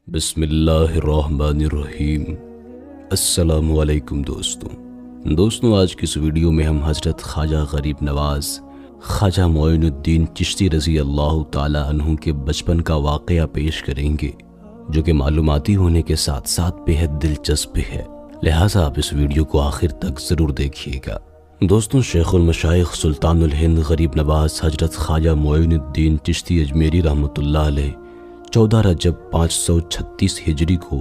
بسم اللہ الرحمن الرحیم۔ السلام علیکم دوستوں آج کی اس ویڈیو میں ہم حضرت خواجہ غریب نواز خواجہ معین الدین چشتی رضی اللہ تعالی عنہ کے بچپن کا واقعہ پیش کریں گے، جو کہ معلوماتی ہونے کے ساتھ ساتھ بے حد دلچسپ ہے، لہٰذا آپ اس ویڈیو کو آخر تک ضرور دیکھیے گا۔ دوستوں، شیخ المشائخ سلطان الہند غریب نواز حضرت خواجہ معین الدین چشتی اجمیری رحمۃ اللہ علیہ 14 رجب 536 ہجری کو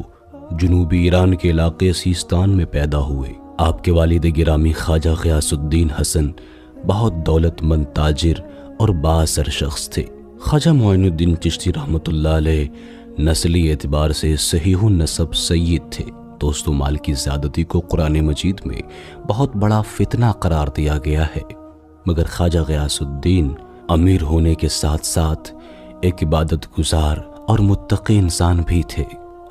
جنوبی ایران کے علاقے سیستان میں پیدا ہوئے۔ آپ کے والد گرامی خواجہ غیاث الدین حسن بہت دولت مند تاجر اور بااثر شخص تھے۔ خواجہ معین الدین چشتی رحمۃ اللہ علیہ نسلی اعتبار سے صحیح النسب سید تھے۔ دوستوں، مال کی زیادتی کو قرآن مجید میں بہت بڑا فتنہ قرار دیا گیا ہے، مگر خواجہ غیاث الدین امیر ہونے کے ساتھ ساتھ ایک عبادت گزار اور متقی انسان بھی تھے۔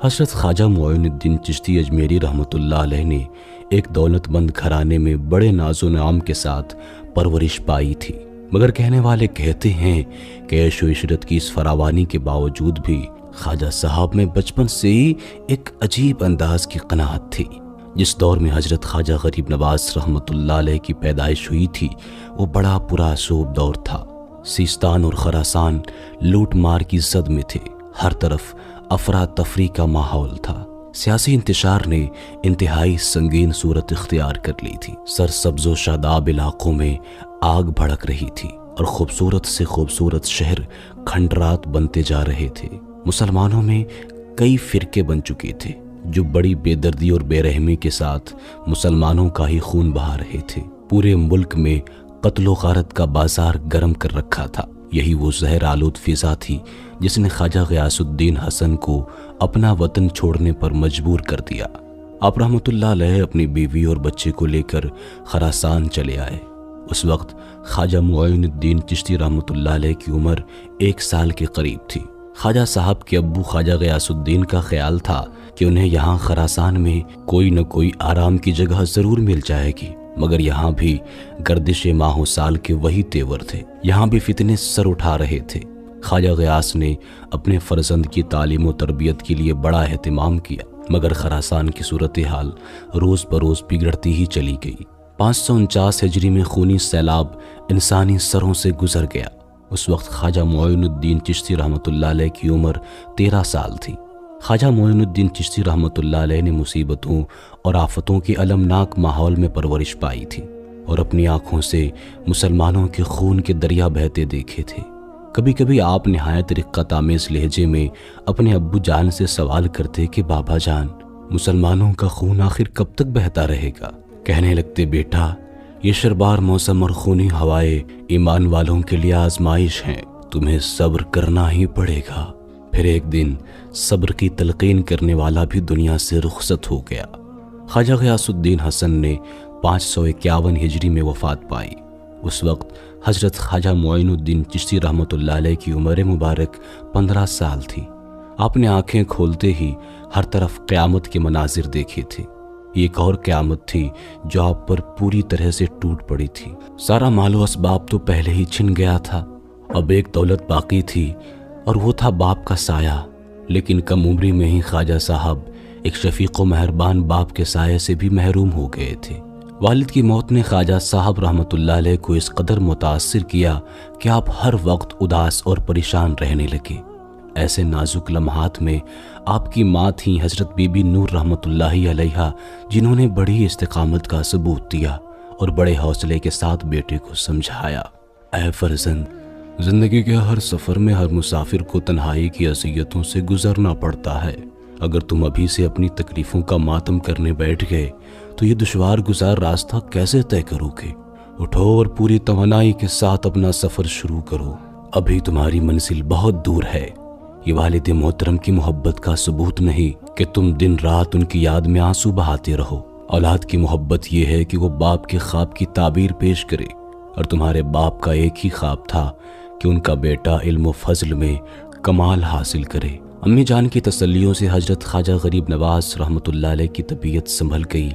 حضرت خواجہ معین الدین چشتی اجمیری رحمۃ اللہ علیہ نے ایک دولت مند گھرانے میں بڑے ناز و نعام کے ساتھ پرورش پائی تھی، مگر کہنے والے کہتے ہیں کہ عیش و عشرت کی اس فراوانی کے باوجود بھی خواجہ صاحب میں بچپن سے ہی ایک عجیب انداز کی قناعت تھی۔ جس دور میں حضرت خواجہ غریب نواز رحمۃ اللہ علیہ کی پیدائش ہوئی تھی، وہ بڑا پرآشوب دور تھا۔ سیستان اور خراسان لوٹ مار کی زد میں تھے، ہر طرف افراتفری کا ماحول تھا۔ سیاسی انتشار نے انتہائی سنگین صورت اختیار کر لی تھی۔ سرسبز و شاداب علاقوں میں آگ بھڑک رہی تھی اور خوبصورت سے خوبصورت شہر کھنڈرات بنتے جا رہے تھے۔ مسلمانوں میں کئی فرقے بن چکے تھے جو بڑی بے دردی اور بے رحمی کے ساتھ مسلمانوں کا ہی خون بہا رہے تھے۔ پورے ملک میں قتل و غارت کا بازار گرم کر رکھا تھا۔ یہی وہ زہر آلود فضا تھی جس نے خواجہ غیاث الدین حسن کو اپنا وطن چھوڑنے پر مجبور کر دیا۔ آپ رحمۃ اللہ علیہ اپنی بیوی اور بچے کو لے کر خراسان چلے آئے۔ اس وقت خواجہ معین الدین چشتی رحمۃ اللہ علیہ کی عمر 1 سال کے قریب تھی۔ خواجہ صاحب کے ابو خواجہ غیاث الدین کا خیال تھا کہ انہیں یہاں خراسان میں کوئی نہ کوئی آرام کی جگہ ضرور مل جائے گی، مگر یہاں بھی گردش ماہ و سال کے وہی تیور تھے، یہاں بھی فتنے سر اٹھا رہے تھے۔ خواجہ غیاث نے اپنے فرزند کی تعلیم و تربیت کے لیے بڑا اہتمام کیا، مگر خراسان کی صورتحال روز بروز بگڑتی ہی چلی گئی۔ 549 ہجری میں خونی سیلاب انسانی سروں سے گزر گیا۔ اس وقت خواجہ معین الدین چشتی رحمۃ اللہ علیہ کی عمر 13 سال تھی۔ خواجہ معین الدین چشتی رحمۃ اللہ علیہ نے مصیبتوں اور آفتوں کے المناک ماحول میں پرورش پائی تھی اور اپنی آنکھوں سے مسلمانوں کے خون کے دریا بہتے دیکھے تھے۔ کبھی کبھی آپ نہایت رقت آمیز لہجے میں اپنے ابو جان سے سوال کرتے کہ بابا جان، مسلمانوں کا خون آخر کب تک بہتا رہے گا؟ کہنے لگتے، بیٹا، یہ شربار موسم اور خونی ہوائیں ایمان والوں کے لیے آزمائش ہیں، تمہیں صبر کرنا ہی پڑے گا۔ پھر ایک دن صبر کی تلقین کرنے والا بھی دنیا سے رخصت ہو گیا۔ خواجہ غیاث الدین حسن نے 551 ہجری میں وفات پائی۔ اس وقت حضرت خواجہ معین الدین چشتی رحمۃ اللہ علیہ کی عمر مبارک 15 سال تھی۔ آپ نے آنکھیں کھولتے ہی ہر طرف قیامت کے مناظر دیکھے تھے۔ یہ ایک اور قیامت تھی جو آپ پر پوری طرح سے ٹوٹ پڑی تھی۔ سارا مال و اسباب تو پہلے ہی چھن گیا تھا، اب ایک دولت باقی تھی اور وہ تھا باپ کا سایہ۔ لیکن کم عمری میں ہی خواجہ صاحب ایک شفیق و مہربان باپ کے سائے سے بھی محروم ہو گئے تھے۔ والد کی موت نے خواجہ صاحب رحمۃ اللہ علیہ کو اس قدر متاثر کیا کہ آپ ہر وقت اداس اور پریشان رہنے لگے۔ ایسے نازک لمحات میں آپ کی ماں تھیں حضرت بی بی نور رحمۃ اللہ علیہا، جنہوں نے بڑی استقامت کا ثبوت دیا اور بڑے حوصلے کے ساتھ بیٹے کو سمجھایا، اے فرزند، زندگی کے ہر سفر میں ہر مسافر کو تنہائی کی اذیتوں سے گزرنا پڑتا ہے۔ اگر تم ابھی سے اپنی تکلیفوں کا ماتم کرنے بیٹھ گئے تو یہ دشوار گزار راستہ کیسے طے کرو گے؟ اٹھو اور پوری توانائی کے ساتھ اپنا سفر شروع کرو، ابھی تمہاری منزل بہت دور ہے۔ یہ والد محترم کی محبت کا ثبوت نہیں کہ تم دن رات ان کی یاد میں آنسو بہاتے رہو۔ اولاد کی محبت یہ ہے کہ وہ باپ کے خواب کی تعبیر پیش کرے، اور تمہارے باپ کا ایک ہی خواب تھا کہ ان کا بیٹا علم و فضل میں کمال حاصل کرے۔ امی جان کی تسلیوں سے حضرت خواجہ غریب نواز رحمۃ اللہ علیہ کی طبیعت سنبھل گئی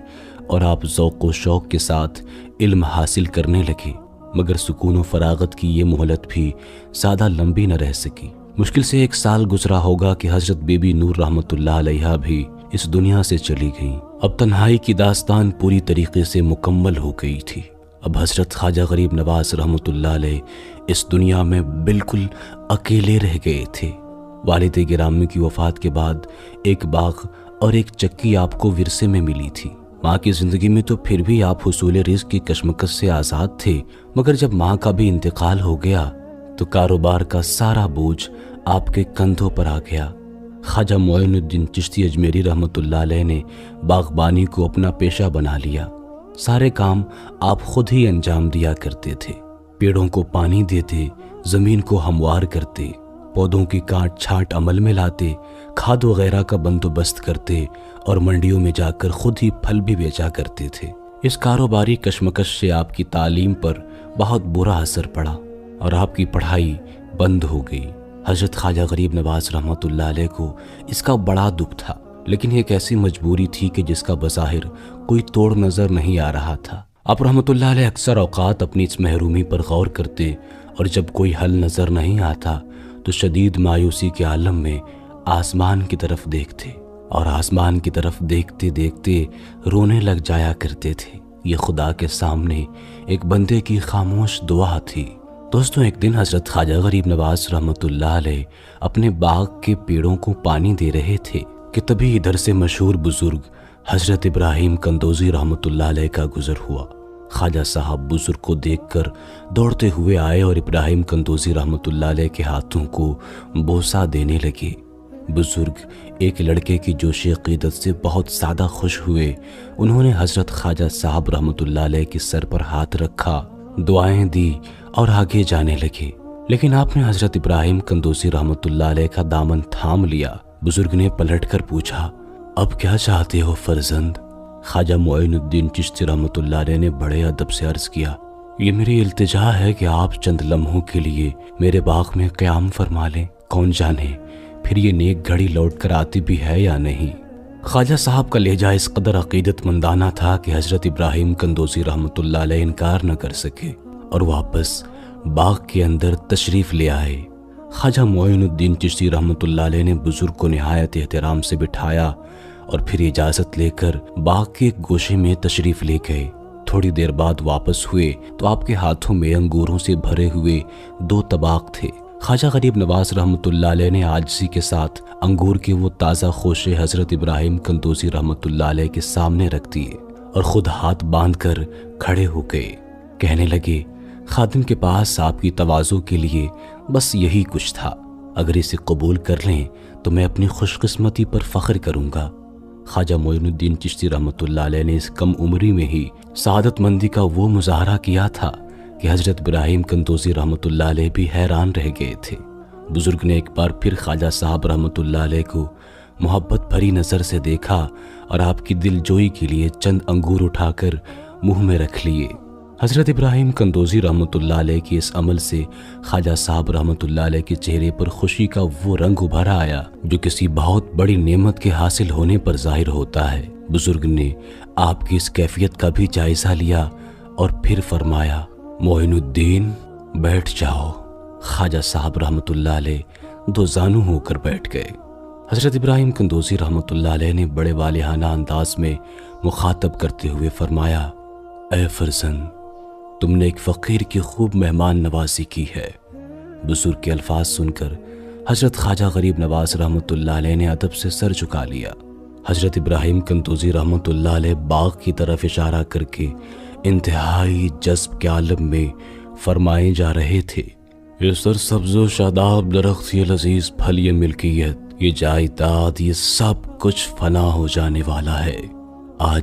اور آپ ذوق و شوق کے ساتھ علم حاصل کرنے لگے، مگر سکون و فراغت کی یہ مہلت بھی زیادہ لمبی نہ رہ سکی۔ مشکل سے 1 سال گزرا ہوگا کہ حضرت بی بی نور رحمۃ اللہ علیہا بھی اس دنیا سے چلی گئیں۔ اب تنہائی کی داستان پوری طریقے سے مکمل ہو گئی تھی۔ اب حضرت خواجہ غریب نواز رحمۃ اللہ علیہ اس دنیا میں بالکل اکیلے رہ گئے تھے۔ والد گرامی کی وفات کے بعد ایک باغ اور ایک چکی آپ کو ورثے میں ملی تھی۔ ماں کی زندگی میں تو پھر بھی آپ حصول رزق کی کشمکش سے آزاد تھے، مگر جب ماں کا بھی انتقال ہو گیا تو کاروبار کا سارا بوجھ آپ کے کندھوں پر آ گیا۔ خواجہ معین الدین چشتی اجمیری رحمۃ اللہ علیہ نے باغبانی کو اپنا پیشہ بنا لیا۔ سارے کام آپ خود ہی انجام دیا کرتے تھے۔ پیڑوں کو پانی دیتے، زمین کو ہموار کرتے، پودوں کی کاٹ چھانٹ عمل میں لاتے، کھاد وغیرہ کا بندوبست کرتے اور منڈیوں میں جا کر خود ہی پھل بھی بیچا کرتے تھے۔ اس کاروباری کشمکش سے آپ کی تعلیم پر بہت برا اثر پڑا اور آپ کی پڑھائی بند ہو گئی۔ حضرت خواجہ غریب نواز رحمۃ اللہ علیہ کو اس کا بڑا دکھ تھا، لیکن ایک ایسی مجبوری تھی کہ جس کا بظاہر کوئی توڑ نظر نہیں آ رہا تھا۔ آپ رحمۃ اللہ علیہ اکثر اوقات اپنی اس محرومی پر غور کرتے اور جب کوئی حل نظر نہیں آتا تو شدید مایوسی کے عالم میں آسمان کی طرف دیکھتے اور آسمان کی طرف دیکھتے دیکھتے رونے لگ جایا کرتے تھے۔ یہ خدا کے سامنے ایک بندے کی خاموش دعا تھی۔ دوستوں، ایک دن حضرت خواجہ غریب نواز رحمۃ اللہ علیہ اپنے باغ کے پیڑوں کو پانی دے رہے تھے کہ تبھی ادھر سے مشہور بزرگ حضرت ابراہیم کندوزی رحمۃ اللہ علیہ کا گزر ہوا۔ خواجہ صاحب بزرگ کو دیکھ کر دوڑتے ہوئے آئے اور ابراہیم کندوزی رحمۃ اللہ علیہ کے ہاتھوں کو بوسہ دینے لگے۔ بزرگ ایک لڑکے کی جوش عقیدت سے بہت زیادہ خوش ہوئے۔ انہوں نے حضرت خواجہ صاحب رحمۃ اللہ علیہ کے سر پر ہاتھ رکھا، دعائیں دی اور آگے جانے لگے، لیکن آپ نے حضرت ابراہیم کندوزی رحمۃ اللہ علیہ کا دامن تھام لیا۔ بزرگ نے پلٹ کر پوچھا، اب کیا چاہتے ہو فرزند؟ خواجہ معین الدین چشتی رحمۃ اللہ علیہ نے بڑے ادب سے عرض کیا، یہ میری التجا ہے کہ آپ چند لمحوں کے لیے میرے باغ میں قیام فرما لیں، کون جانے پھر یہ نیک گھڑی لوٹ کر آتی بھی ہے یا نہیں۔ خواجہ صاحب کا لہجہ اس قدر عقیدت مندانہ تھا کہ حضرت ابراہیم کندوزی رحمۃ اللہ علیہ انکار نہ کر سکے اور واپس باغ کے اندر تشریف لے آئے۔ خواجہ معین الدین چشتی رحمۃ اللہ علیہ نے بزرگ کو نہایت احترام سے بٹھایا اور پھر اجازت لے کر باغ کے ایک گوشے میں تشریف لے گئے۔ تھوڑی دیر بعد واپس ہوئے تو آپ کے ہاتھوں میں انگوروں سے بھرے ہوئے 2 طباق تھے۔ خواجہ غریب نواز رحمۃ اللہ علیہ نے عاجزی کے ساتھ انگور کے وہ تازہ خوشے حضرت ابراہیم کندوزی رحمۃ اللہ علیہ کے سامنے رکھ دیے اور خود ہاتھ باندھ کر کھڑے ہو گئے۔ کہنے لگے، خادم کے پاس آپ کی تواضع کے لیے بس یہی کچھ تھا، اگر اسے قبول کر لیں تو میں اپنی خوش قسمتی پر فخر کروں گا۔ خواجہ معین الدین چشتی رحمۃ اللہ علیہ نے اس کم عمری میں ہی سعادت مندی کا وہ مظاہرہ کیا تھا کہ حضرت ابراہیم کندوزی رحمۃ اللہ علیہ بھی حیران رہ گئے تھے۔ بزرگ نے ایک بار پھر خواجہ صاحب رحمۃ اللہ علیہ کو محبت بھری نظر سے دیکھا اور آپ کی دل جوئی کے لیے چند انگور اٹھا کر منہ میں رکھ لیے۔ حضرت ابراہیم کندوزی رحمۃ اللہ علیہ کی اس عمل سے خواجہ صاحب رحمۃ اللہ علیہ کے چہرے پر خوشی کا وہ رنگ ابھر آیا جو کسی بہت بڑی نعمت کے حاصل ہونے پر ظاہر ہوتا ہے۔ بزرگ نے آپ کی اس کیفیت کا بھی جائزہ لیا اور پھر فرمایا، معین الدین بیٹھ جاؤ۔ خواجہ صاحب رحمۃ اللہ علیہ 2 زانو ہو کر بیٹھ گئے۔ حضرت ابراہیم کندوزی رحمۃ اللہ علیہ نے بڑے والہانہ انداز میں مخاطب کرتے ہوئے فرمایا، اے فرزند، تم نے ایک فقیر کی خوب مہمان نوازی کی ہے۔ بزرگ کے الفاظ سن کر حضرت خواجہ غریب نواز رحمۃ اللہ علیہ نے ادب سے سر جھکا لیا۔ حضرت ابراہیم کندوزی رحمۃ اللہ علیہ باغ کی طرف اشارہ کر کے انتہائی جذب کے عالم میں فرمائے جا رہے تھے، یہ سرسبز و شاداب درخت، یہ لذیذ پھل، یہ ملکیت، یہ جائیداد، یہ سب کچھ فنا ہو جانے والا ہے۔ آج